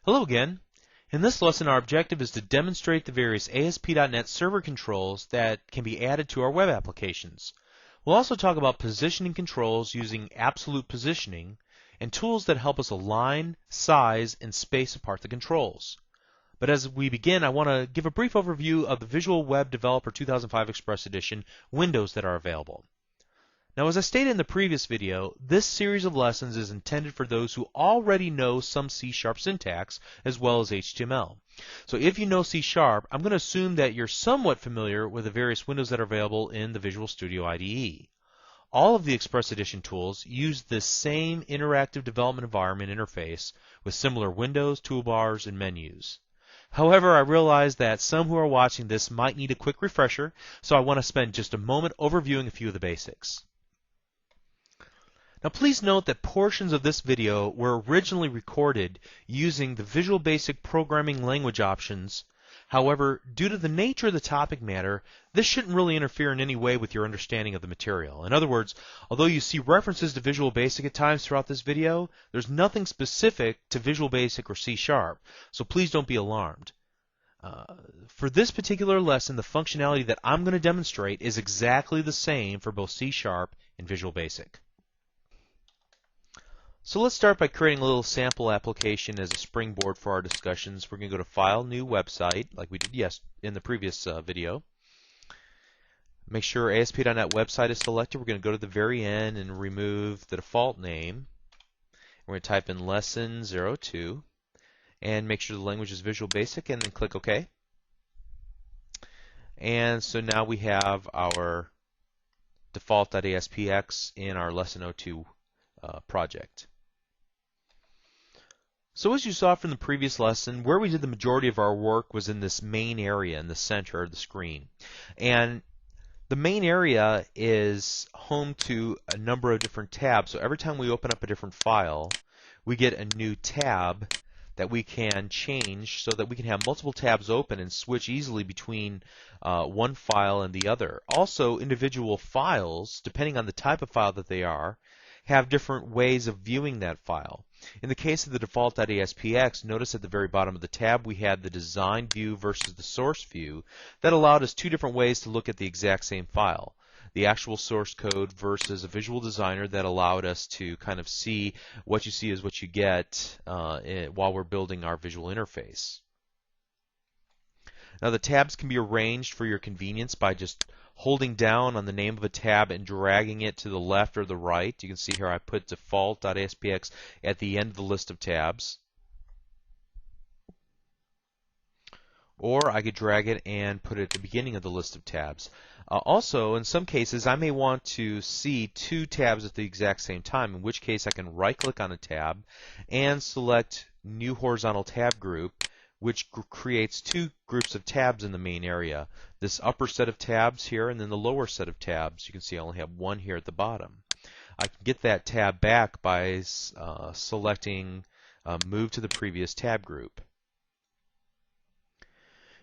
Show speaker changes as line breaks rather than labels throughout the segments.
Hello again. In this lesson, our objective is to demonstrate the various ASP.NET server controls that can be added to our web applications. We'll also talk about positioning controls using absolute positioning and tools that help us align, size, and space apart the controls. But as we begin, I want to give a brief overview of the Visual Web Developer 2005 Express Edition windows that are available. Now, as I stated in the previous video, this series of lessons is intended for those who already know some C# syntax as well as HTML. So if you know C#, I'm going to assume that you're somewhat familiar with the various windows that are available in the Visual Studio IDE. All of the Express Edition tools use the same interactive development environment interface with similar windows, toolbars, and menus. However, I realize that some who are watching this might need a quick refresher, so I want to spend just a moment overviewing a few of the basics. Now please note that portions of this video were originally recorded using the Visual Basic programming language options. However, due to the nature of the topic matter, this shouldn't really interfere in any way with your understanding of the material. In other words, although you see references to Visual Basic at times throughout this video, there's nothing specific to Visual Basic or C#, so please don't be alarmed. For this particular lesson, the functionality that I'm going to demonstrate is exactly the same for both C# and Visual Basic. So let's start by creating a little sample application as a springboard for our discussions. We're going to go to File, New Website, like we did in the previous video. Make sure ASP.NET Website is selected. We're going to go to the very end and remove the default name. We're going to type in Lesson 02 and make sure the language is Visual Basic and then click OK. And so now we have our default.aspx in our Lesson 02 project. So as you saw from the previous lesson, where we did the majority of our work was in this main area in the center of the screen. And the main area is home to a number of different tabs. So every time we open up a different file, we get a new tab that we can change so that we can have multiple tabs open and switch easily between one file and the other. Also, individual files, depending on the type of file that they are, have different ways of viewing that file. In the case of the default.aspx, notice at the very bottom of the tab we had the design view versus the source view. That allowed us two different ways to look at the exact same file. The actual source code versus a visual designer that allowed us to kind of see what you see is what you get while we're building our visual interface. Now the tabs can be arranged for your convenience by just holding down on the name of a tab and dragging it to the left or the right. You can see here I put default.aspx at the end of the list of tabs. Or I could drag it and put it at the beginning of the list of tabs. Also, in some cases, I may want to see two tabs at the exact same time, in which case I can right-click on a tab and select New Horizontal Tab Group, which creates two groups of tabs in the main area. This upper set of tabs here and then the lower set of tabs. You can see I only have one here at the bottom. I can get that tab back by selecting Move to the previous tab group.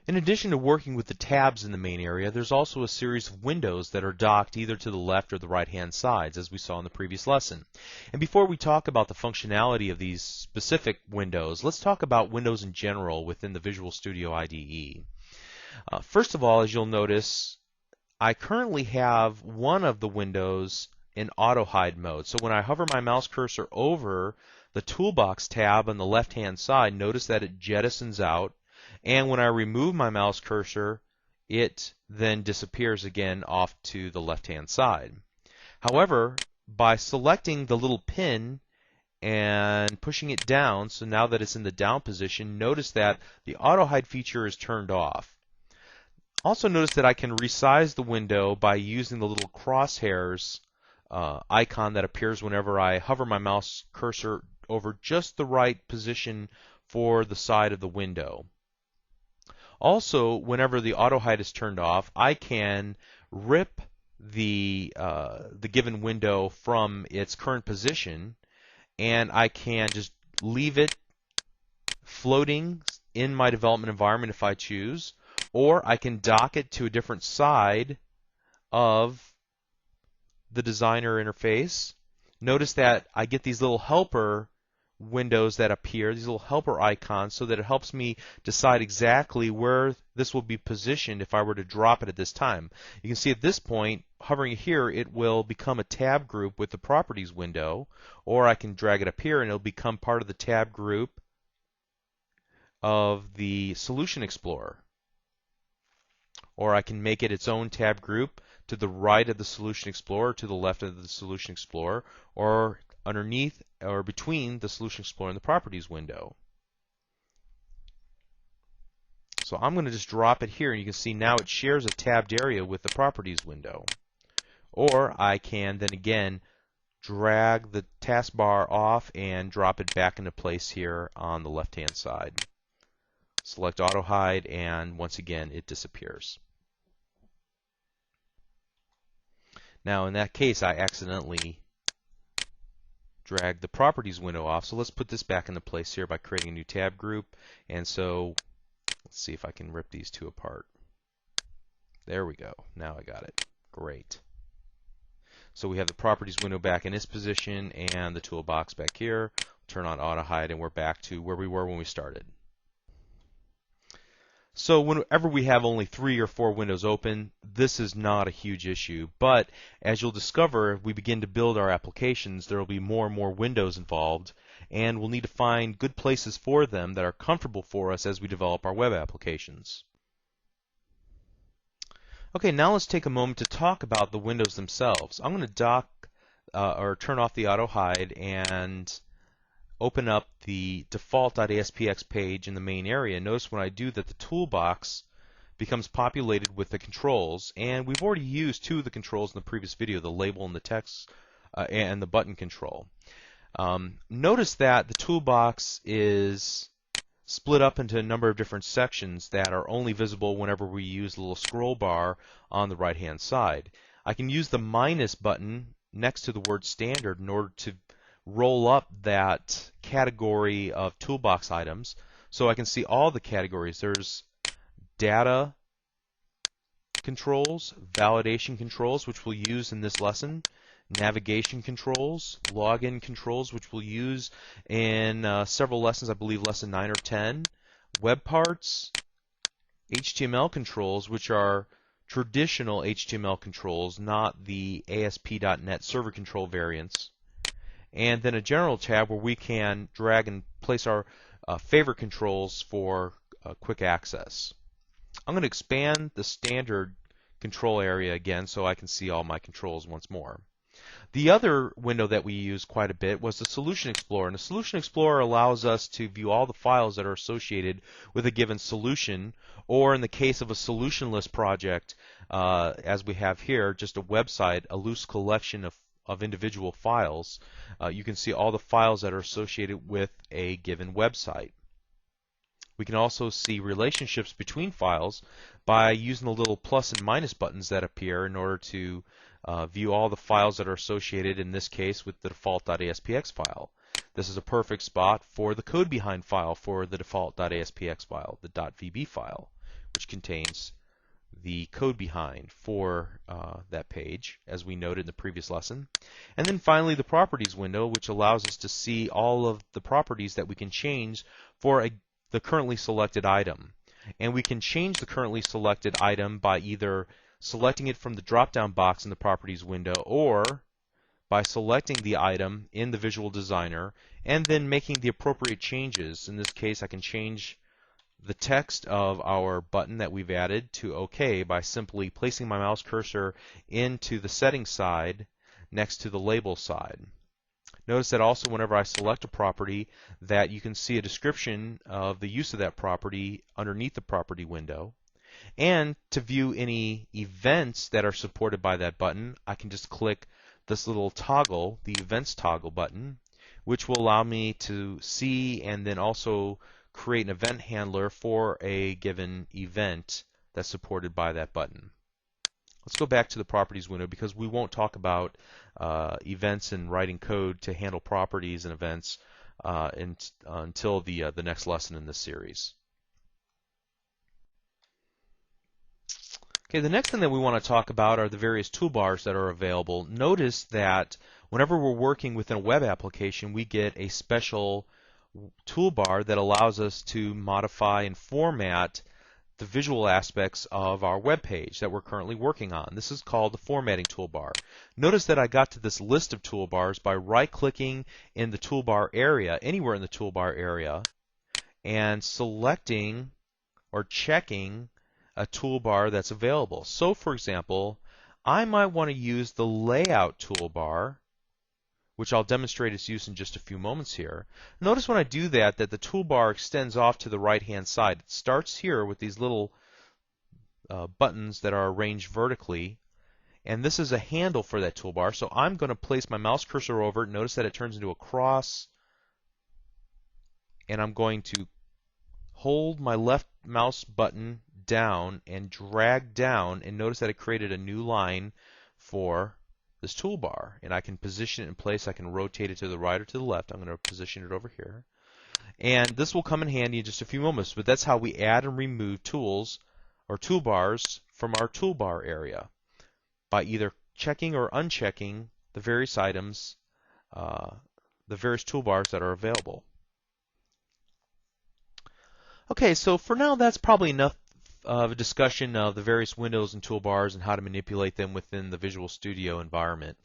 In addition to working with the tabs in the main area, there's also a series of windows that are docked either to the left or the right-hand sides, as we saw in the previous lesson. And before we talk about the functionality of these specific windows, let's talk about windows in general within the Visual Studio IDE. First of all, as you'll notice, I currently have one of the windows in auto hide mode. So when I hover my mouse cursor over the Toolbox tab on the left-hand side, notice that it jettisons out. And when I remove my mouse cursor, it then disappears again off to the left-hand side. However, by selecting the little pin and pushing it down, so now that it's in the down position, notice that the auto hide feature is turned off. Also notice that I can resize the window by using the little crosshairs icon that appears whenever I hover my mouse cursor over just the right position for the side of the window. Also, whenever the auto hide is turned off, I can rip the given window from its current position, and I can just leave it floating in my development environment if I choose, or I can dock it to a different side of the designer interface. Notice that I get these little helper windows that appear, these little helper icons, so that it helps me decide exactly where this will be positioned if I were to drop it at this time. You can see at this point, hovering here, it will become a tab group with the Properties window, or I can drag it up here and it'll become part of the tab group of the Solution Explorer. Or I can make it its own tab group to the right of the Solution Explorer, to the left of the Solution Explorer, or underneath or between the Solution Explorer and the Properties window. So I'm going to just drop it here, and you can see now it shares a tabbed area with the Properties window. Or I can then again drag the taskbar off and drop it back into place here on the left-hand side. Select Auto Hide, and once again it disappears. Now in that case, I accidentally dragged the Properties window off, so let's put this back into place here by creating a new tab group. And so let's see if I can rip these two apart. There we go. Now I got it. Great. So we have the Properties window back in its position and the toolbox back here. Turn on Auto Hide, and we're back to where we were when we started. So whenever we have only 3 or 4 windows open, this is not a huge issue. But as you'll discover, if we begin to build our applications, there will be more and more windows involved, and we'll need to find good places for them that are comfortable for us as we develop our web applications. Okay, now let's take a moment to talk about the windows themselves. I'm going to or turn off the Auto Hide and open up the default.aspx page in the main area. Notice when I do that, the toolbox becomes populated with the controls, and we've already used 2 of the controls in the previous video, the label and the text and the button control. Notice that the toolbox is split up into a number of different sections that are only visible whenever we use the little scroll bar on the right hand side. I can use the minus button next to the word standard in order to roll up that category of toolbox items so I can see all the categories. There's data controls, validation controls, which we'll use in this lesson, navigation controls, login controls, which we'll use in several lessons, I believe lesson 9 or 10, web parts, HTML controls, which are traditional HTML controls, not the ASP.NET server control variants, and then a general tab where we can drag and place our favorite controls for quick access. I'm going to expand the standard control area again so I can see all my controls once more. The other window that we used quite a bit was the Solution Explorer. And the Solution Explorer allows us to view all the files that are associated with a given solution, or in the case of a solution list project, as we have here, just a website, a loose collection of individual files. You can see all the files that are associated with a given website. We can also see relationships between files by using the little plus and minus buttons that appear in order to view all the files that are associated, in this case, with the default.aspx file. This is a perfect spot for the code behind file for the default.aspx file, the .vb file, which contains the code behind for that page, as we noted in the previous lesson. And then finally the Properties window, which allows us to see all of the properties that we can change for the currently selected item. And we can change the currently selected item by either selecting it from the drop-down box in the Properties window, or by selecting the item in the Visual Designer and then making the appropriate changes. In this case, I can change the text of our button that we've added to OK by simply placing my mouse cursor into the settings side next to the label side. Notice that also whenever I select a property, that you can see a description of the use of that property underneath the property window. And to view any events that are supported by that button, I can just click this little toggle, the Events toggle button, which will allow me to see and then also create an event handler for a given event that's supported by that button. Let's go back to the Properties window because we won't talk about events and writing code to handle properties and events until the next lesson in this series. Okay, the next thing that we want to talk about are the various toolbars that are available. Notice that whenever we're working within a web application, we get a special toolbar that allows us to modify and format the visual aspects of our web page that we're currently working on. This is called the formatting toolbar. Notice that I got to this list of toolbars by right-clicking in the toolbar area, anywhere in the toolbar area, and selecting or checking a toolbar that's available. So, for example, I might want to use the layout toolbar, which I'll demonstrate its use in just a few moments here. Notice when I do that the toolbar extends off to the right-hand side. It starts here with these little buttons that are arranged vertically, and this is a handle for that toolbar. So I'm going to place my mouse cursor over it. Notice that it turns into a cross, and I'm going to hold my left mouse button down and drag down, and notice that it created a new line for this toolbar, and I can position it in place. I can rotate it to the right or to the left. I'm going to position it over here, and this will come in handy in just a few moments, but that's how we add and remove tools or toolbars from our toolbar area, by either checking or unchecking the various items, the various toolbars that are available. Okay, so for now that's probably enough of a discussion of the various windows and toolbars and how to manipulate them within the Visual Studio environment.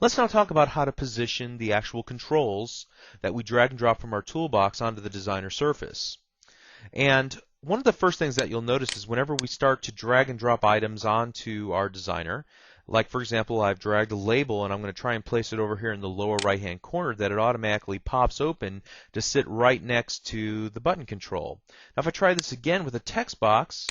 Let's now talk about how to position the actual controls that we drag and drop from our toolbox onto the designer surface. And one of the first things that you'll notice is whenever we start to drag and drop items onto our designer, like for example, I've dragged a label and I'm going to try and place it over here in the lower right hand corner, that it automatically pops open to sit right next to the button control. Now if I try this again with a text box,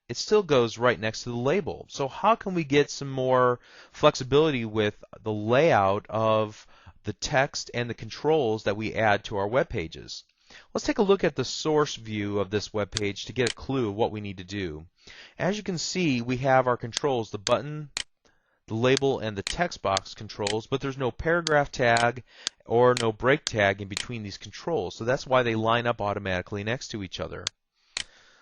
it still goes right next to the label. So how can we get some more flexibility with the layout of the text and the controls that we add to our web pages? Let's take a look at the source view of this web page to get a clue of what we need to do. As you can see, we have our controls, the button, the label, and the text box controls, but there's no paragraph tag or no break tag in between these controls. So that's why they line up automatically next to each other.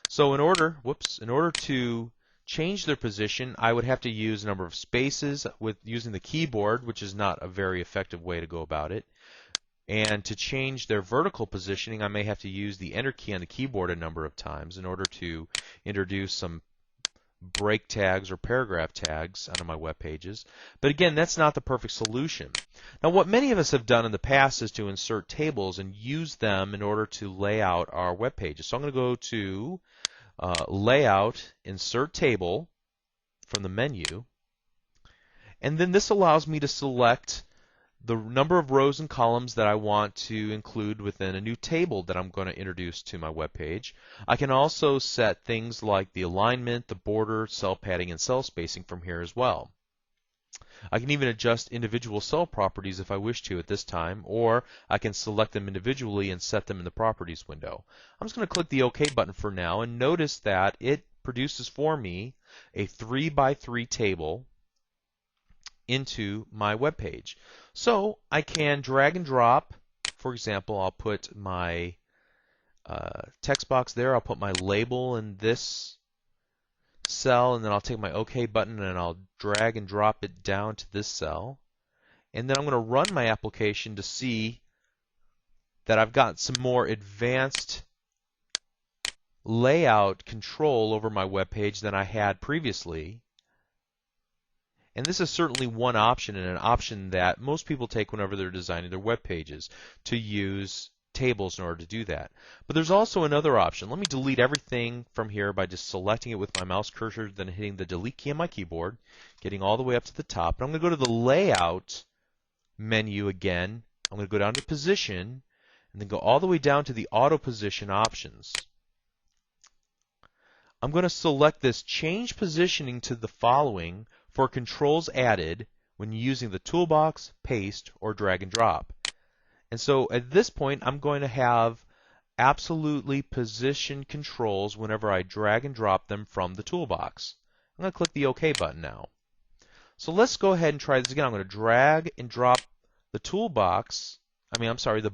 So in order to change their position, I would have to use a number of spaces with using the keyboard, which is not a very effective way to go about it. And to change their vertical positioning, I may have to use the Enter key on the keyboard a number of times in order to introduce some break tags or paragraph tags onto my web pages. But again, that's not the perfect solution. Now, what many of us have done in the past is to insert tables and use them in order to lay out our web pages. So I'm going to go to Layout, Insert Table from the menu, and then this allows me to select the number of rows and columns that I want to include within a new table that I'm going to introduce to my web page. I can also set things like the alignment, the border, cell padding, and cell spacing from here as well. I can even adjust individual cell properties if I wish to at this time, or I can select them individually and set them in the Properties window. I'm just going to click the OK button for now, and notice that it produces for me a 3x3 table into my web page. So I can drag and drop. For example, I'll put my text box there. I'll put my label in this cell, and then I'll take my OK button and I'll drag and drop it down to this cell. And then I'm going to run my application to see that I've got some more advanced layout control over my web page than I had previously. And this is certainly one option, and an option that most people take whenever they're designing their web pages, to use tables in order to do that. But there's also another option. Let me delete everything from here by just selecting it with my mouse cursor, then hitting the delete key on my keyboard, getting all the way up to the top. And I'm going to go to the Layout menu again. I'm going to go down to Position, and then go all the way down to the Auto Position options. I'm going to select this Change Positioning to the following for controls added when using the toolbox, paste, or drag and drop. And so at this point, I'm going to have absolutely positioned controls whenever I drag and drop them from the toolbox. I'm going to click the OK button now. So let's go ahead and try this again. I'm going to drag and drop the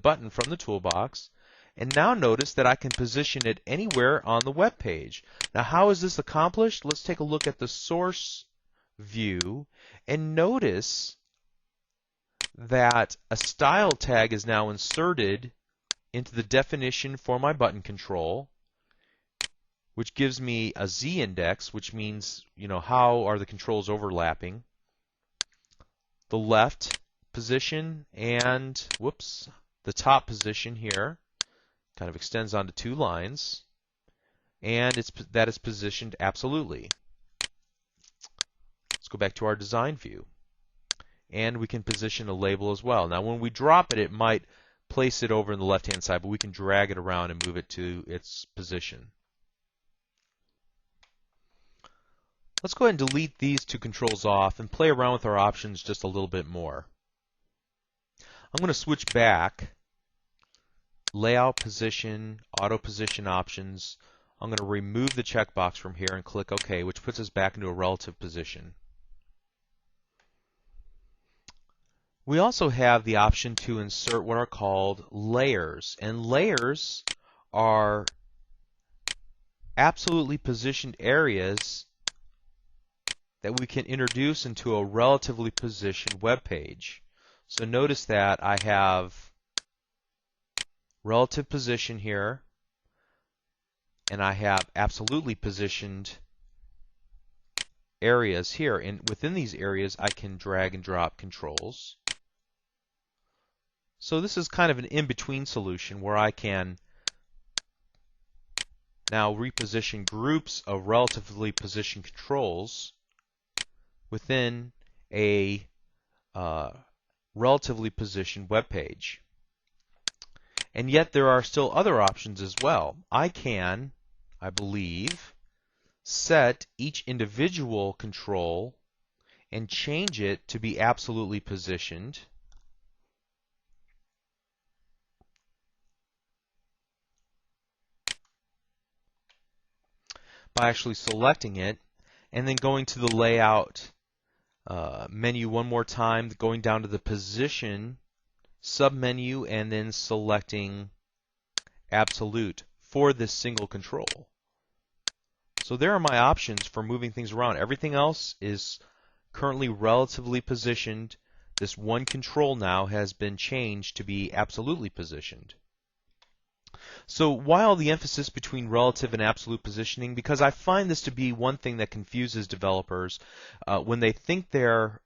button from the toolbox. And now notice that I can position it anywhere on the web page. Now, how is this accomplished? Let's take a look at the source view, and notice that a style tag is now inserted into the definition for my button control, which gives me a z-index, which means, how are the controls overlapping, the left position, and, the top position here kind of extends onto 2 lines, and that is positioned absolutely. Let's go back to our design view. And we can position a label as well. Now when we drop it, it might place it over in the left-hand side, but we can drag it around and move it to its position. Let's go ahead and delete these 2 controls off and play around with our options just a little bit more. I'm going to switch back, layout position, auto position options. I'm going to remove the checkbox from here and click OK, which puts us back into a relative position. We also have the option to insert what are called layers, and layers are absolutely positioned areas that we can introduce into a relatively positioned web page. So notice that I have relative position here, and I have absolutely positioned areas here, and within these areas I can drag and drop controls. So this is kind of an in-between solution where I can now reposition groups of relatively positioned controls within a relatively positioned web page. And yet there are still other options as well. I can, I believe, set each individual control and change it to be absolutely positioned. By actually selecting it and then going to the layout menu one more time, going down to the position submenu and then selecting absolute for this single control. So there are my options for moving things around. Everything else is currently relatively positioned. This one control now has been changed to be absolutely positioned. So while the emphasis between relative and absolute positioning, because I find this to be one thing that confuses developers when they think they're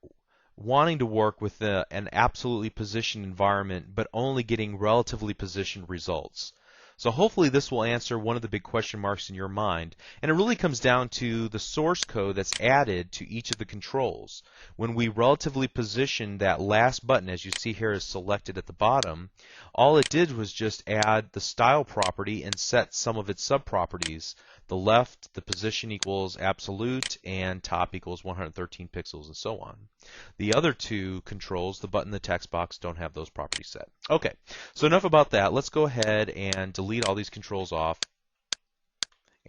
wanting to work with an absolutely positioned environment but only getting relatively positioned results. So hopefully this will answer one of the big question marks in your mind. And it really comes down to the source code that's added to each of the controls. When we relatively position that last button, as you see here is selected at the bottom, all it did was just add the style property and set some of its subproperties. The left, the position equals absolute, and top equals 113 pixels, and so on. The other 2 controls, the button and the text box, don't have those properties set. Okay, so enough about that. Let's go ahead and delete all these controls off,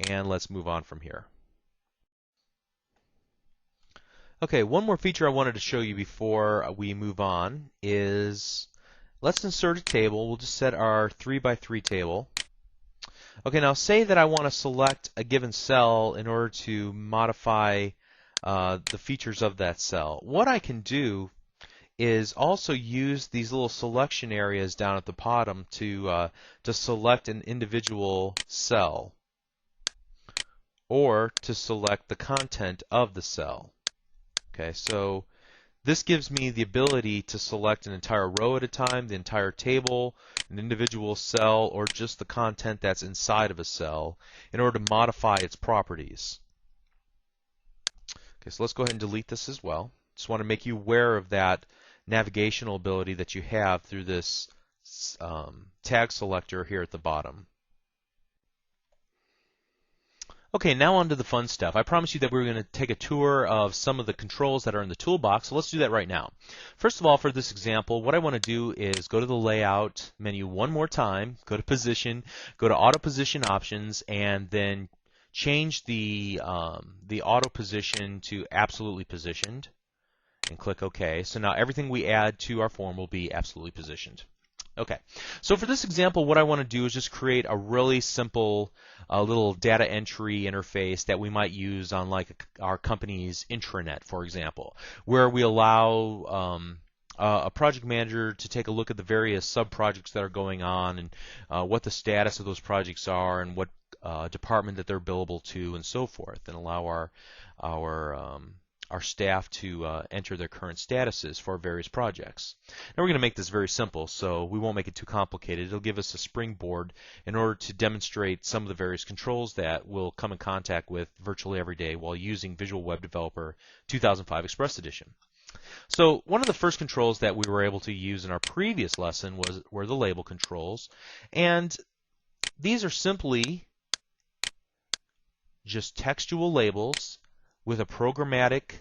and let's move on from here. Okay, one more feature I wanted to show you before we move on is let's insert a table. We'll just set our 3x3 table. Okay, now say that I want to select a given cell in order to modify the features of that cell. What I can do is also use these little selection areas down at the bottom to select an individual cell or to select the content of the cell. Okay, so this gives me the ability to select an entire row at a time, the entire table, an individual cell, or just the content that's inside of a cell in order to modify its properties. Okay, so let's go ahead and delete this as well. Just want to make you aware of that navigational ability that you have through this tag selector here at the bottom. Okay, now on to the fun stuff. I promised you that we were going to take a tour of some of the controls that are in the toolbox, so let's do that right now. First of all, for this example, what I want to do is go to the Layout menu one more time, go to Position, go to Auto Position Options, and then change the auto position to absolutely positioned, and click OK. So now everything we add to our form will be absolutely positioned. Okay, so for this example, what I want to do is just create a really simple little data entry interface that we might use on like our company's intranet, for example, where we allow a project manager to take a look at the various sub-projects that are going on and what the status of those projects are and what department that they're billable to and so forth, and allow our staff to enter their current statuses for various projects. Now we're going to make this very simple, so we won't make it too complicated. It'll give us a springboard in order to demonstrate some of the various controls that we'll come in contact with virtually every day while using Visual Web Developer 2005 Express Edition. So one of the first controls that we were able to use in our previous lesson were the label controls, and these are simply just textual labels with a programmatic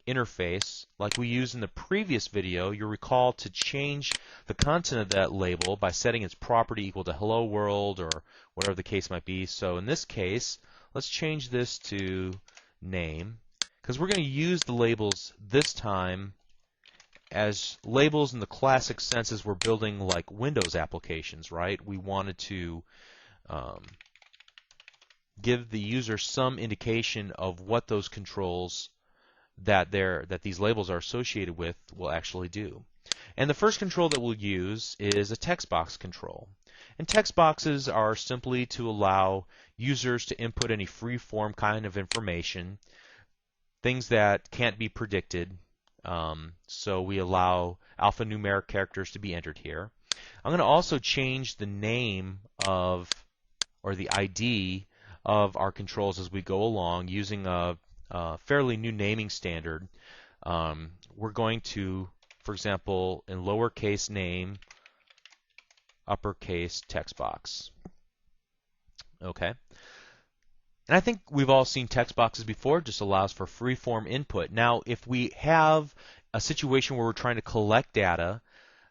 interface like we used in the previous video. You'll recall to change the content of that label by setting its property equal to hello world or whatever the case might be. So in this case, let's change this to name, because we're going to use the labels this time as labels in the classic sense as we're building like Windows applications, right? We wanted to give the user some indication of what those controls that these labels are associated with will actually do. And the first control that we'll use is a text box control. And text boxes are simply to allow users to input any free-form kind of information, things that can't be predicted. So we allow alphanumeric characters to be entered here. I'm going to also change the name of, or the ID of our controls as we go along using a fairly new naming standard. We're going to, for example, in lowercase name, uppercase text box. Okay. And I think we've all seen text boxes before. It just allows for free-form input. Now, if we have a situation where we're trying to collect data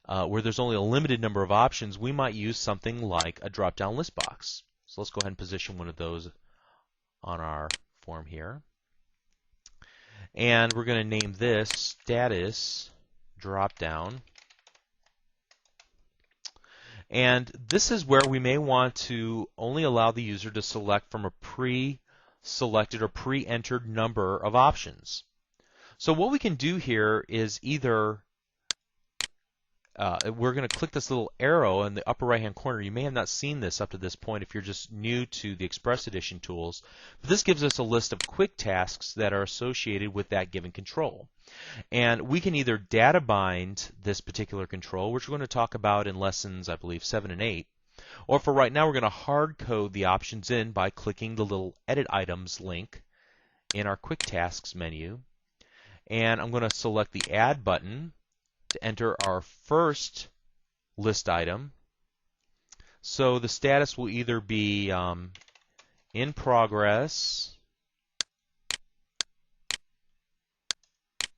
where there's only a limited number of options, we might use something like a drop-down list box. So let's go ahead and position one of those on our form here. And we're going to name this status drop-down. And this is where we may want to only allow the user to select from a pre-selected or pre-entered number of options. So what we can do here is either we're going to click this little arrow in the upper right-hand corner. You may have not seen this up to this point if you're just new to the Express Edition tools. But this gives us a list of quick tasks that are associated with that given control. And we can either data bind this particular control, which we're going to talk about in lessons, I believe, 7 and 8. Or for right now, we're going to hard code the options in by clicking the little Edit Items link in our Quick Tasks menu. And I'm going to select the Add button to enter our first list item. So the status will either be in progress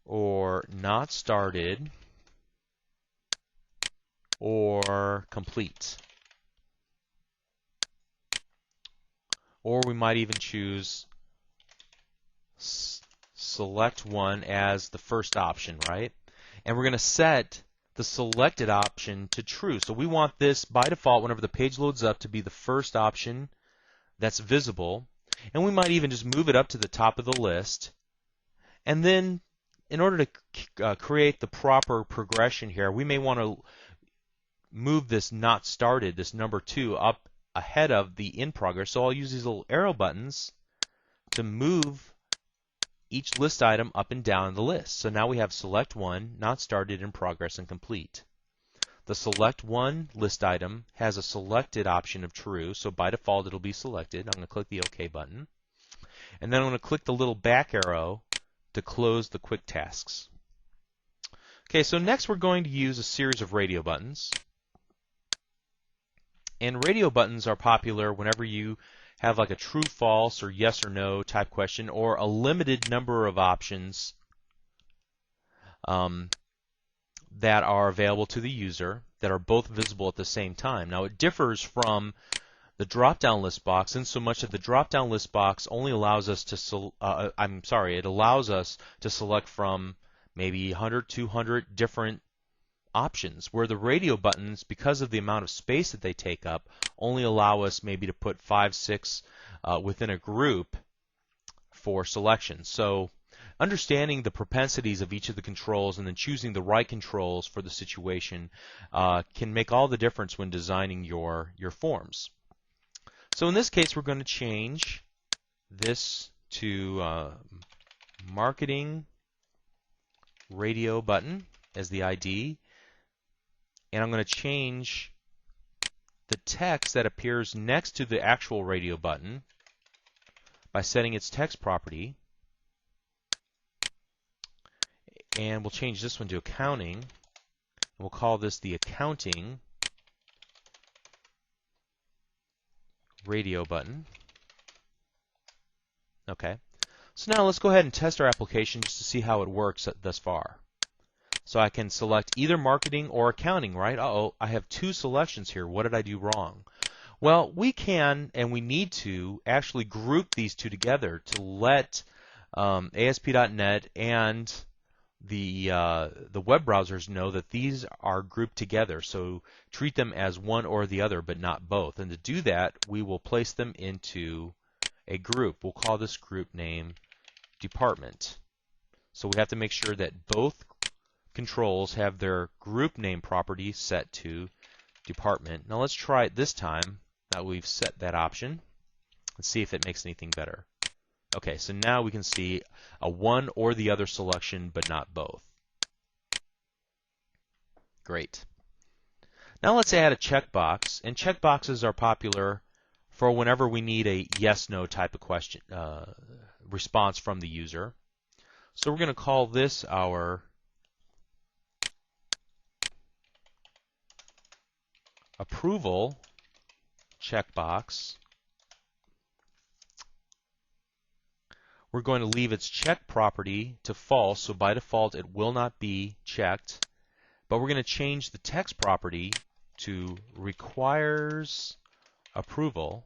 or not started or complete. Or we might even choose select one as the first option, right? And we're going to set the selected option to true. So we want this by default, whenever the page loads up, to be the first option that's visible. And we might even just move it up to the top of the list. And then in order to create the proper progression here, we may want to move this not started, this number 2, up ahead of the in progress. So I'll use these little arrow buttons to move each list item up and down the list. So now we have select one, not started, in progress, and complete. The select one list item has a selected option of true, so by default it'll be selected. I'm going to click the OK button. And then I'm going to click the little back arrow to close the quick tasks. Okay, so next we're going to use a series of radio buttons. And radio buttons are popular whenever you have like a true, false, or yes or no type question, or a limited number of options that are available to the user that are both visible at the same time. Now it differs from the drop-down list box in so much that the drop-down list box only allows us to it allows us to select from maybe 100, 200 different options, where the radio buttons, because of the amount of space that they take up, only allow us maybe to put 5, 6 within a group for selection. So understanding the propensities of each of the controls and then choosing the right controls for the situation can make all the difference when designing your forms. So in this case, we're going to change this to marketing radio button as the ID, and I'm going to change the text that appears next to the actual radio button by setting its text property, and we'll change this one to accounting, and we'll call this the accounting radio button. Okay, so now let's go ahead and test our application just to see how it works thus far. So I can select either marketing or accounting, right? Uh-oh, I have two selections here. What did I do wrong? Well, we can and we need to actually group these two together to let ASP.NET and the web browsers know that these are grouped together. So treat them as one or the other, but not both. And to do that, we will place them into a group. We'll call this group name department. So we have to make sure that both controls have their group name property set to department. Now let's try it this time that we've set that option. Let's see if it makes anything better. Okay, so now we can see a one or the other selection, but not both. Great. Now let's add a checkbox, and checkboxes are popular for whenever we need a yes/no type of question response from the user. So we're going to call this our approval checkbox. We're going to leave its check property to false, so by default it will not be checked. But we're going to change the text property to requires approval.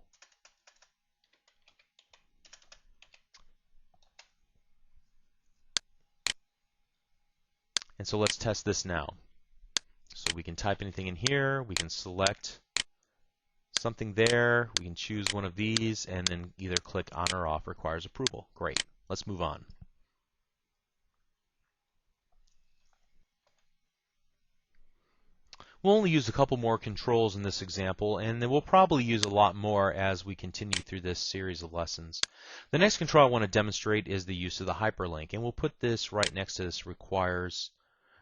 And so let's test this now. So we can type anything in here, we can select something there, we can choose one of these, and then either click on or off requires approval. Great. Let's move on. We'll only use a couple more controls in this example, and then we'll probably use a lot more as we continue through this series of lessons. The next control I want to demonstrate is the use of the hyperlink, and we'll put this right next to this requires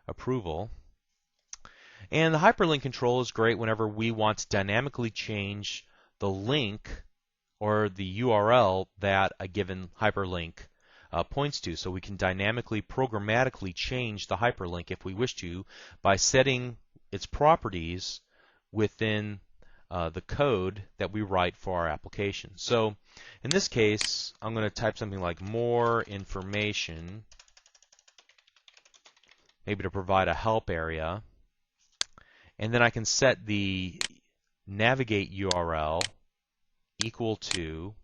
approval. And the hyperlink control is great whenever we want to dynamically change the link or the URL that a given hyperlink points to. So we can dynamically, programmatically change the hyperlink if we wish to by setting its properties within the code that we write for our application. So in this case, I'm going to type something like more information, maybe to provide a help area. And then I can set the navigate URL equal to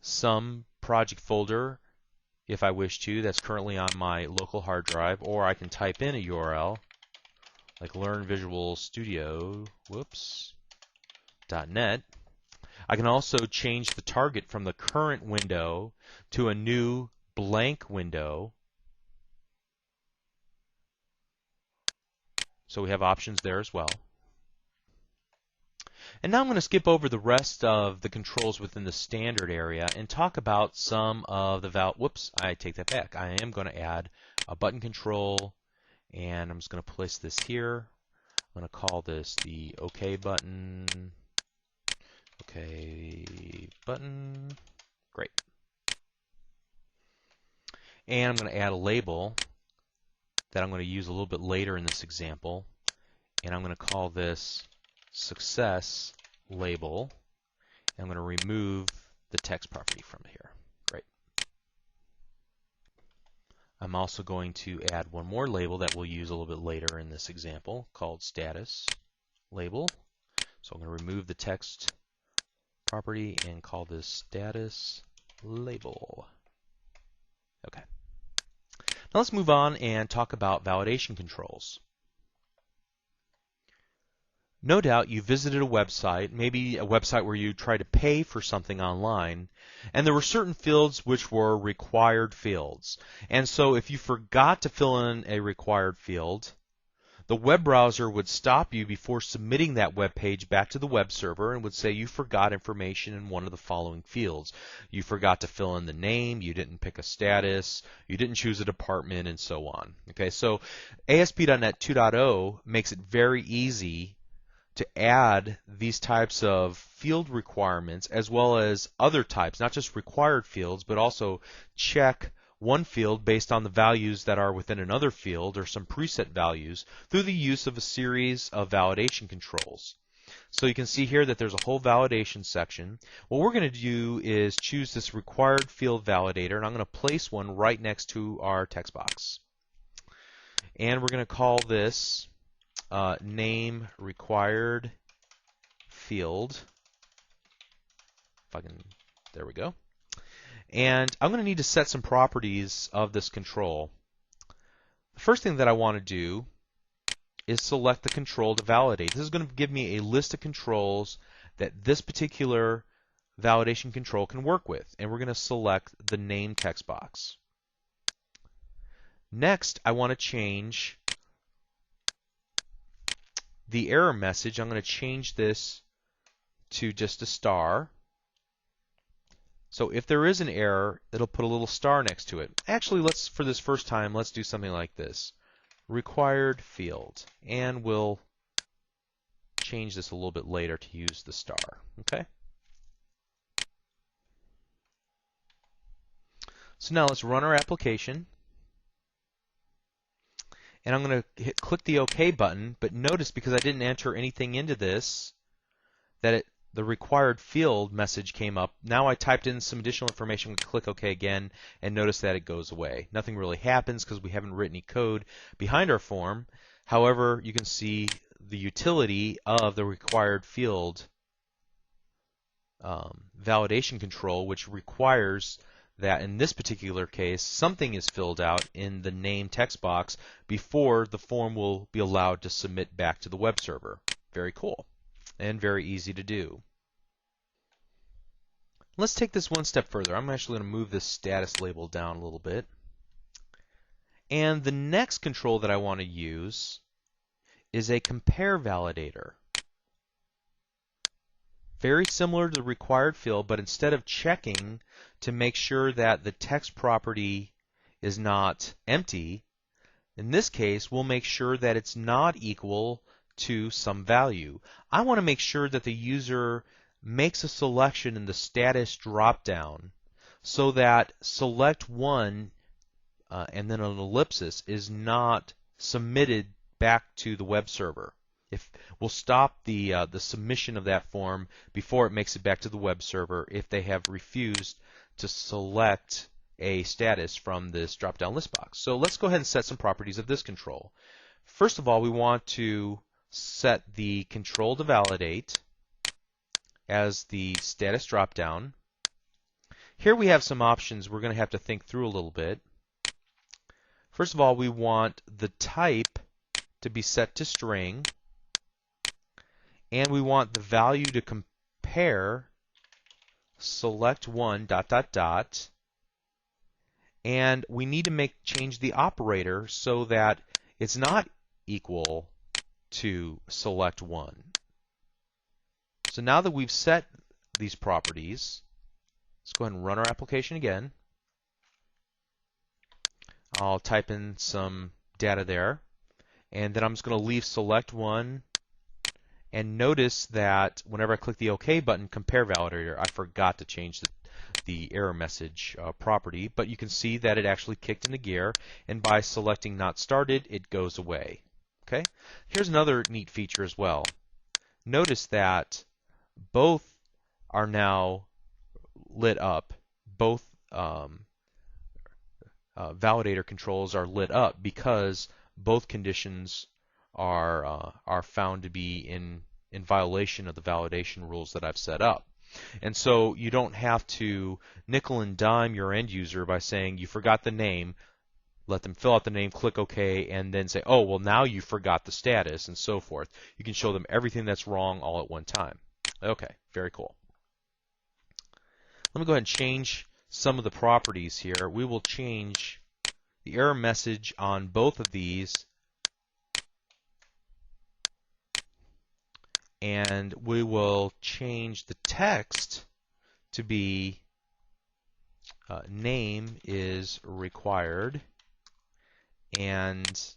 some project folder if I wish to that's currently on my local hard drive, or I can type in a URL like Learn Visual Studio, .net. I can also change the target from the current window to a new blank window. So we have options there as well. And now I'm going to skip over the rest of the controls within the standard area and talk about some of the I take that back. I am going to add a button control, and I'm just going to place this here. I'm going to call this the OK button. OK button. Great. And I'm going to add a label that I'm going to use a little bit later in this example. And I'm going to call this success label. And I'm going to remove the text property from here. Great. I'm also going to add one more label that we'll use a little bit later in this example called status label. So I'm going to remove the text property and call this status label. Okay. Now let's move on and talk about validation controls. No doubt you visited a website, maybe a website where you tried to pay for something online, and there were certain fields which were required fields. And so if you forgot to fill in a required field, the web browser would stop you before submitting that web page back to the web server and would say you forgot information in one of the following fields. You forgot to fill in the name, you didn't pick a status, you didn't choose a department, and so on. Okay, so ASP.NET 2.0 makes it very easy to add these types of field requirements as well as other types, not just required fields, but also check one field based on the values that are within another field or some preset values through the use of a series of validation controls. So you can see here that there's a whole validation section. What we're going to do is choose this required field validator, and I'm going to place one right next to our text box. And we're going to call this name required field. If I can, there we go. And I'm going to need to set some properties of this control. The first thing that I want to do is select the control to validate. This is going to give me a list of controls that this particular validation control can work with. And we're going to select the name text box. Next, I want to change the error message. I'm going to change this to just a star. So if there is an error, it'll put a little star next to it. Actually, for this first time, let's do something like this. Required field. And we'll change this a little bit later to use the star. Okay? So now let's run our application. And I'm going to click the OK button, but notice because I didn't enter anything into this, that the required field message came up. Now I typed in some additional information, click OK again, and notice that it goes away. Nothing really happens because we haven't written any code behind our form. However, you can see the utility of the required field validation control, which requires that in this particular case, something is filled out in the name text box before the form will be allowed to submit back to the web server. Very cool and very easy to do. Let's take this one step further. I'm actually going to move this status label down a little bit. And the next control that I want to use is a compare validator. Very similar to the required field, but instead of checking to make sure that the text property is not empty, in this case, we'll make sure that it's not equal to some value. I want to make sure that the user makes a selection in the status dropdown so that select one and then an ellipsis is not submitted back to the web server. We'll stop the submission of that form before it makes it back to the web server if they have refused to select a status from this drop-down list box. So let's go ahead and set some properties of this control. First of all, we want to set the control to validate as the status drop-down. Here we have some options we're going to have to think through a little bit. First of all, we want the type to be set to string, and we want the value to compare select one ... and we need to change the operator so that it's not equal to select one. So now that we've set these properties, let's go ahead and run our application again. I'll type in some data there, and then I'm just going to leave select one. And notice that whenever I click the OK button, compare validator, I forgot to change the error message property, but you can see that it actually kicked into gear, and by selecting not started, it goes away. Okay? Here's another neat feature as well. Notice that both are now lit up. Both validator controls are lit up because both conditions are found to be in violation of the validation rules that I've set up. And so you don't have to nickel and dime your end user by saying you forgot the name, let them fill out the name, click OK, and then say, oh, well, now you forgot the status, and so forth. You can show them everything that's wrong all at one time. Okay, very cool. Let me go ahead and change some of the properties here. We will change the error message on both of these, and we will change the text to be name is required, and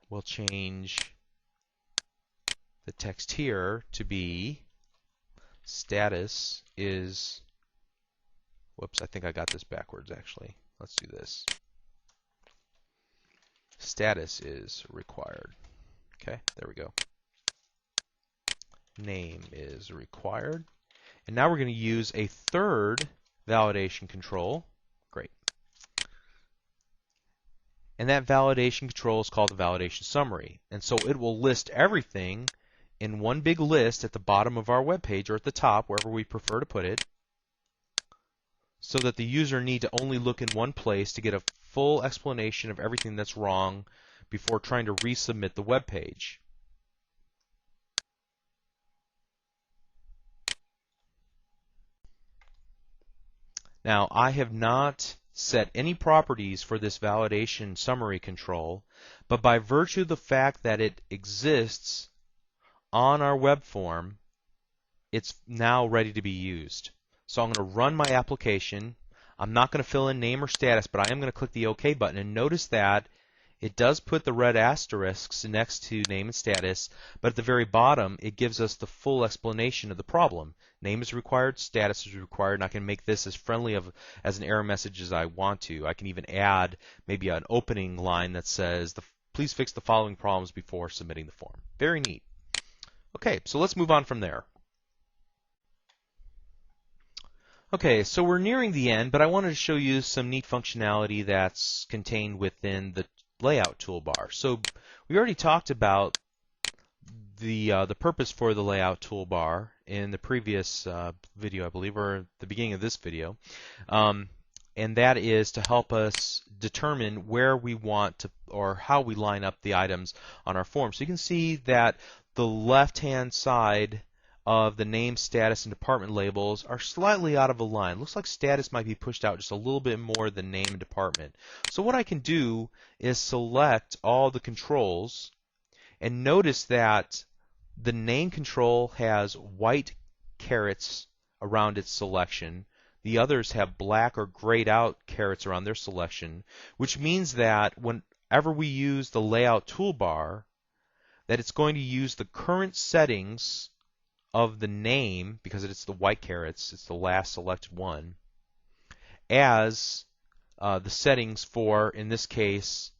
we'll change the text here to be status is, whoops, I think I got this backwards actually. Let's do this. Status is required. Okay, there we go. Name is required. And now we're going to use a third validation control. Great. And that validation control is called the validation summary. And so it will list everything in one big list at the bottom of our web page, or at the top, wherever we prefer to put it, so that the user need to only look in one place to get a full explanation of everything that's wrong before trying to resubmit the web page. Now, I have not set any properties for this validation summary control, but by virtue of the fact that it exists on our web form, it's now ready to be used. So I'm going to run my application. I'm not going to fill in name or status, but I am going to click the OK button, and notice that it does put the red asterisks next to name and status, but at the very bottom it gives us the full explanation of the problem. Name is required, status is required, and I can make this as friendly as an error message as I want to. I can even add maybe an opening line that says, please fix the following problems before submitting the form. Very neat. Okay, so let's move on from there. Okay, so we're nearing the end, but I wanted to show you some neat functionality that's contained within the layout toolbar. So we already talked about the purpose for the layout toolbar in the previous video, I believe, or the beginning of this video, and that is to help us determine where we want to, or how we line up the items on our form. So you can see that the left-hand side of the name, status, and department labels are slightly out of a line. Looks like status might be pushed out just a little bit more than name and department. So what I can do is select all the controls, and notice that the name control has white carets around its selection. The others have black or grayed out carets around their selection, which means that whenever we use the layout toolbar, that it's going to use the current settings of the name, because it's the white carets, it's the last selected one, as the settings for, in this case,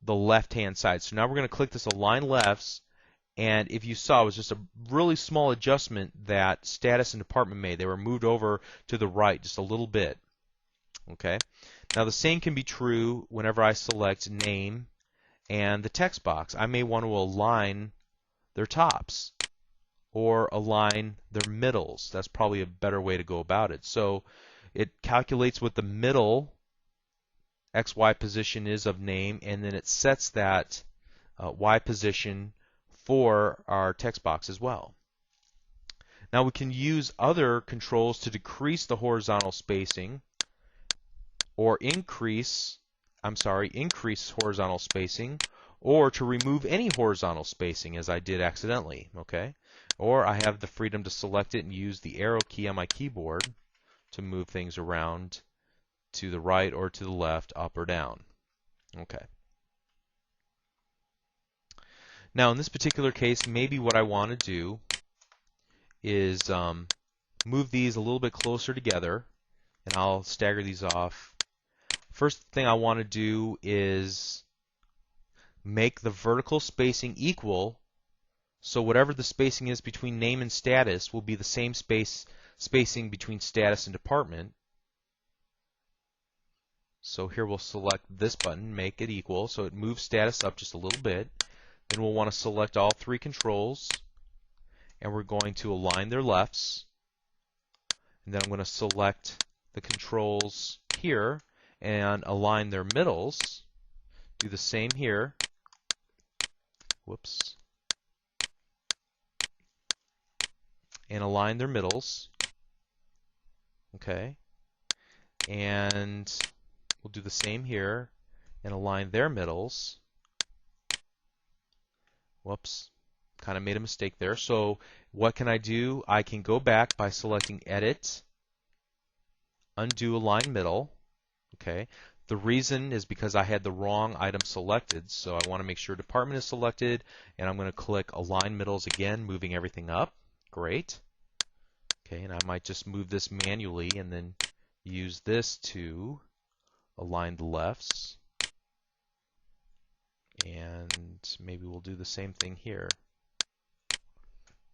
the left-hand side. So now we're going to click this Align Lefts, and if you saw, it was just a really small adjustment that status and department made. They were moved over to the right just a little bit. Okay. Now the same can be true whenever I select name and the text box. I may want to align their tops or align their middles. That's probably a better way to go about it. So it calculates what the middle XY position is of name, and then it sets that Y position for our text box as well. Now we can use other controls to decrease the horizontal spacing or increase horizontal spacing, or to remove any horizontal spacing, as I did accidentally. Okay? Or I have the freedom to select it and use the arrow key on my keyboard to move things around to the right or to the left, up or down. Okay. Now in this particular case, maybe what I want to do is move these a little bit closer together, and I'll stagger these off. First thing I want to do is make the vertical spacing equal, so whatever the spacing is between name and status will be the same spacing between status and department. So here we'll select this button, make it equal, so it moves status up just a little bit. Then we'll want to select all three controls, and we're going to align their lefts. And then I'm going to select the controls here, and align their middles. Do the same here. Whoops. And align their middles. Okay. And we'll do the same here and align their middles. Whoops. Kind of made a mistake there. So what can I do? I can go back by selecting Edit, Undo Align Middle. Okay. The reason is because I had the wrong item selected, so I want to make sure Department is selected, and I'm going to click Align Middles again, moving everything up. Great. Okay, and I might just move this manually and then use this to align the lefts. And maybe we'll do the same thing here.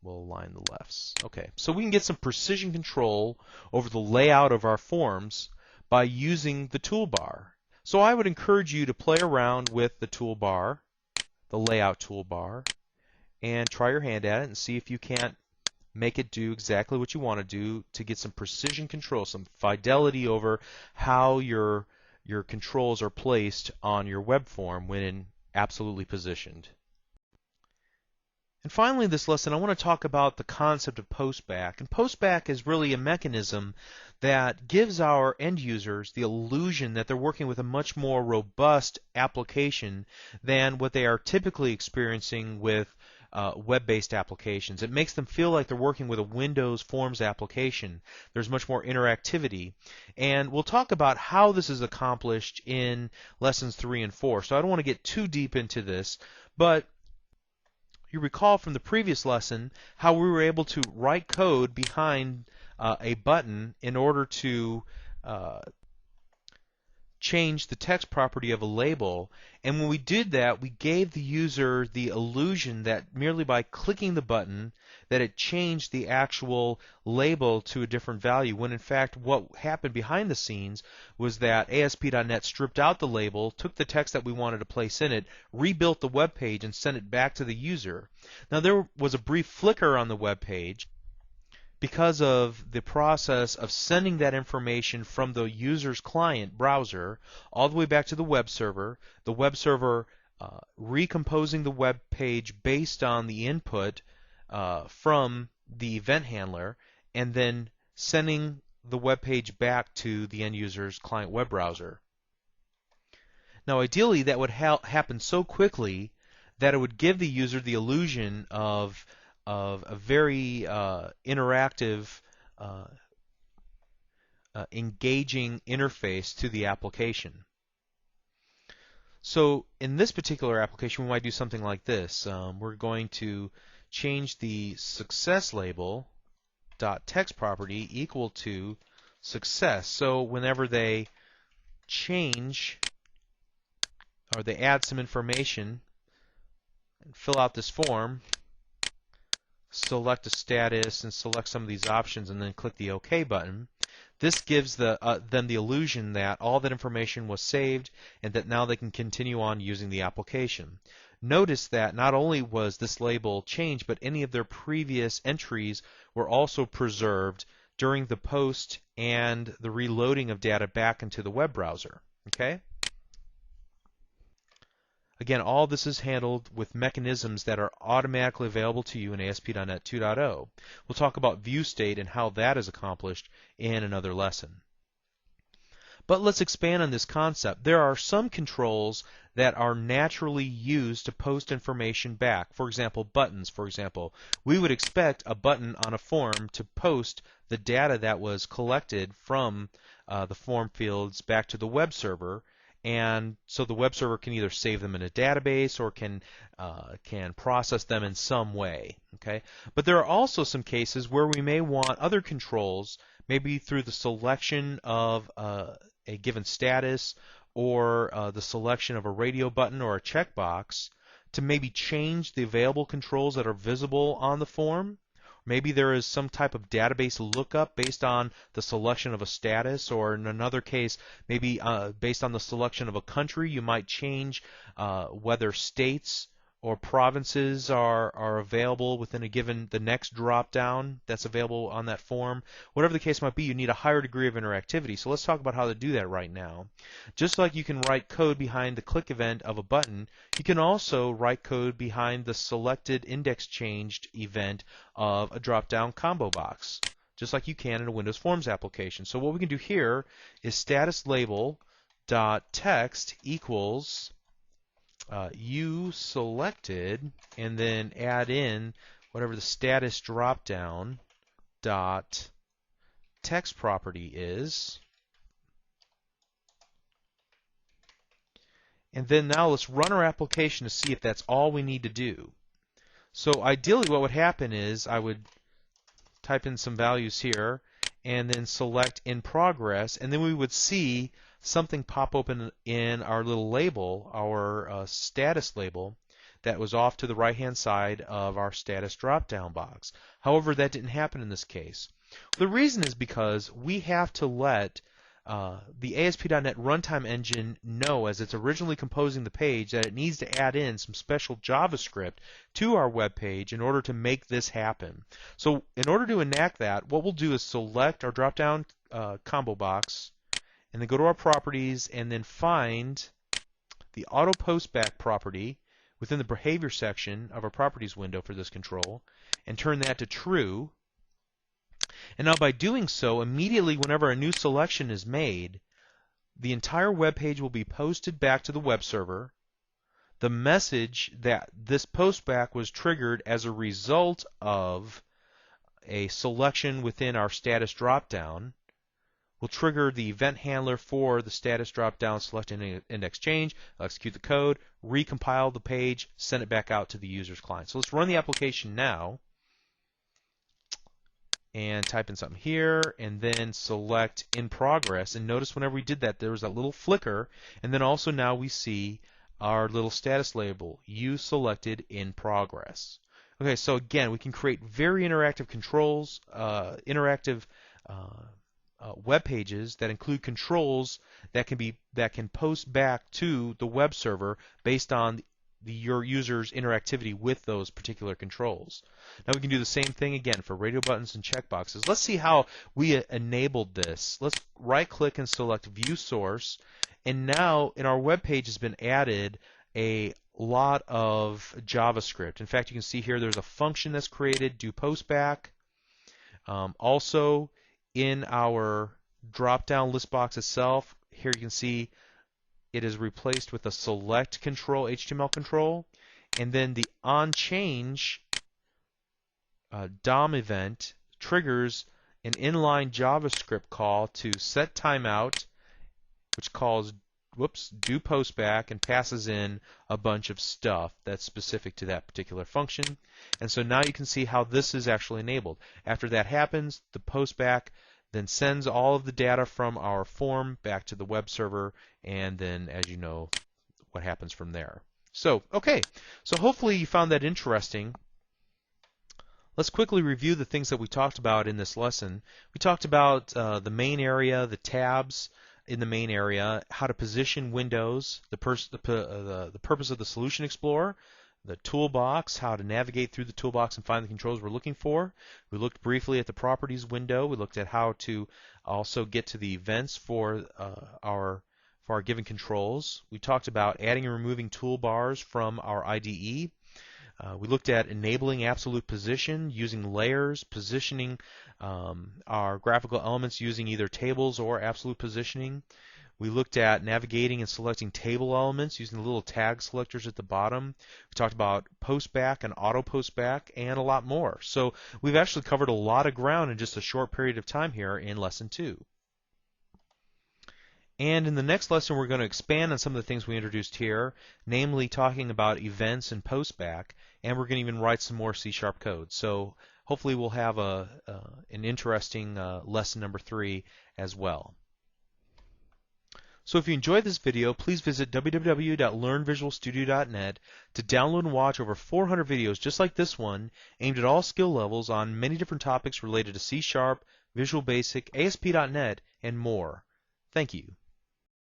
We'll align the lefts. Okay, so we can get some precision control over the layout of our forms by using the toolbar. So I would encourage you to play around with the toolbar, the layout toolbar, and try your hand at it and see if you can't make it do exactly what you want to do to get some precision control, some fidelity over how your controls are placed on your web form when absolutely positioned. And finally, this lesson, I want to talk about the concept of postback. And postback is really a mechanism that gives our end users the illusion that they're working with a much more robust application than what they are typically experiencing with web-based applications. It makes them feel like they're working with a Windows Forms application. There's much more interactivity. And we'll talk about how this is accomplished in lessons 3 and 4. So I don't want to get too deep into this, but you recall from the previous lesson how we were able to write code behind a button in order to change the text property of a label. And when we did that, we gave the user the illusion that merely by clicking the button that it changed the actual label to a different value, when in fact what happened behind the scenes was that ASP.NET stripped out the label, took the text that we wanted to place in it, rebuilt the web page, and sent it back to the user. Now there was a brief flicker on the web page because of the process of sending that information from the user's client browser all the way back to the web server recomposing the web page based on the input from the event handler, and then sending the web page back to the end user's client web browser. Now ideally that would happen so quickly that it would give the user the illusion of a very interactive, engaging interface to the application. So in this particular application, we might do something like this. We're going to change the success label .text property equal to success. So whenever they change or they add some information and fill out this form, select a status and select some of these options and then click the OK button, this gives them the illusion that all that information was saved and that now they can continue on using the application. Notice that not only was this label changed, but any of their previous entries were also preserved during the post and the reloading of data back into the web browser. Okay? Again, all this is handled with mechanisms that are automatically available to you in ASP.NET 2.0. We'll talk about view state and how that is accomplished in another lesson. But let's expand on this concept. There are some controls that are naturally used to post information back. For example, buttons. For example, we would expect a button on a form to post the data that was collected from the form fields back to the web server, and so the web server can either save them in a database or can process them in some way. Okay? But there are also some cases where we may want other controls, maybe through the selection of a given status or the selection of a radio button or a checkbox, to maybe change the available controls that are visible on the form. Maybe there is some type of database lookup based on the selection of a status, or in another case, maybe based on the selection of a country, you might change whether states or provinces are available within a given, the next drop down that's available on that form. Whatever the case might be, you need a higher degree of interactivity. So let's talk about how to do that right now. Just like you can write code behind the click event of a button, you can also write code behind the selected index changed event of a drop down combo box, just like you can in a Windows Forms application. So what we can do here is status label dot text equals you selected, and then add in whatever the status dropdown dot text property is. And then now let's run our application to see if that's all we need to do. So ideally what would happen is I would type in some values here and then select in progress, and then we would see something pop open in our little label, our status label, that was off to the right hand side of our status drop down box. However, that didn't happen in this case. The reason is because we have to let the ASP.NET Runtime Engine know, as it's originally composing the page, that it needs to add in some special JavaScript to our web page in order to make this happen. So in order to enact that, what we'll do is select our drop-down combo box, and then go to our properties, and then find the auto postback property within the behavior section of our properties window for this control, and turn that to true. And now by doing so, immediately whenever a new selection is made, the entire web page will be posted back to the web server. The message that this postback was triggered as a result of a selection within our status dropdown will trigger the event handler for the status dropdown select index change. I'll execute the code, recompile the page, send it back out to the user's client. So let's run the application now and type in something here, and then select in progress. And notice whenever we did that, there was that little flicker, and then also now we see our little status label, you selected in progress. Okay, so again, we can create very interactive controls, interactive web pages that include controls that can post back to the web server based on your user's interactivity with those particular controls. Now we can do the same thing again for radio buttons and checkboxes. Let's see how we enabled this. Let's right-click and select View Source, and now in our web page has been added a lot of JavaScript. In fact, you can see here there's a function that's created, do postback. Also, in our drop-down list box itself, here you can see it is replaced with a select control, HTML control, and then the onChange DOM event triggers an inline JavaScript call to set timeout, which calls do postback and passes in a bunch of stuff that's specific to that particular function. And so now you can see how this is actually enabled. After that happens, the postback then sends all of the data from our form back to the web server, and then, as you know, what happens from there. So, okay, so hopefully you found that interesting. Let's quickly review the things that we talked about in this lesson. We talked about the main area, the tabs in the main area, how to position windows, the purpose of the Solution Explorer, the toolbox, how to navigate through the toolbox and find the controls we're looking for. We looked briefly at the properties window. We looked at how to also get to the events for our given controls. We talked about adding and removing toolbars from our IDE. We looked at enabling absolute position using layers, positioning our graphical elements using either tables or absolute positioning. We looked at navigating and selecting table elements using the little tag selectors at the bottom. We talked about postback and auto postback and a lot more. So we've actually covered a lot of ground in just a short period of time here in Lesson 2. And in the next lesson, we're going to expand on some of the things we introduced here, namely talking about events and postback, and we're going to even write some more C# code. So hopefully we'll have an interesting lesson number 3 as well. So if you enjoyed this video, please visit www.learnvisualstudio.net to download and watch over 400 videos just like this one, aimed at all skill levels on many different topics related to C#, Visual Basic, ASP.NET, and more. Thank you.